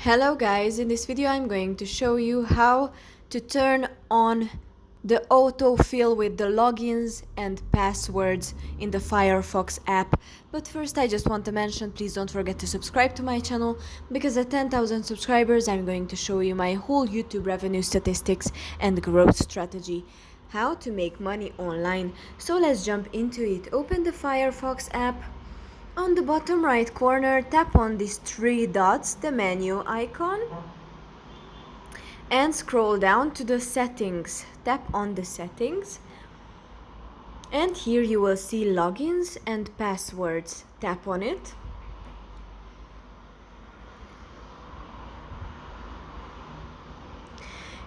Hello guys, in this video I'm going to show you how to turn on the autofill with the logins and passwords in the Firefox app. But first I just want to mention, please don't forget to subscribe to my channel, because at 10,000 subscribers I'm going to show you my whole YouTube revenue statistics and growth strategy. How to make money online. So let's jump into it. Open the Firefox app. On the bottom right corner, tap on these three dots, the menu icon, and scroll down to the settings. Tap on the settings, and here you will see logins and passwords. Tap on it.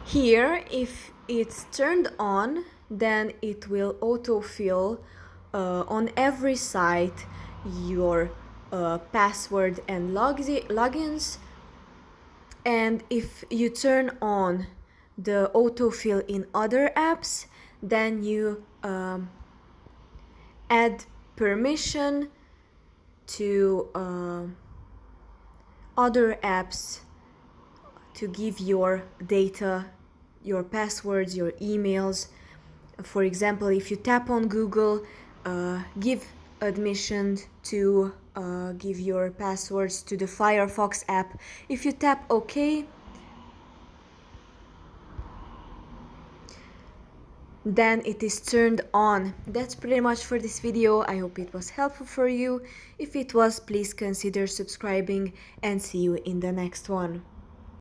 Here, if it's turned on, then it will autofill on every site your password and logins. And if you turn on the autofill in other apps, then you add permission to other apps to give your data, your passwords, your emails. For example, if you tap on Google, give admission to give your passwords to the Firefox app. If you tap OK, then it is turned on. That's pretty much for this video. I hope it was helpful for you. If it was, please consider subscribing, and see you in the next one.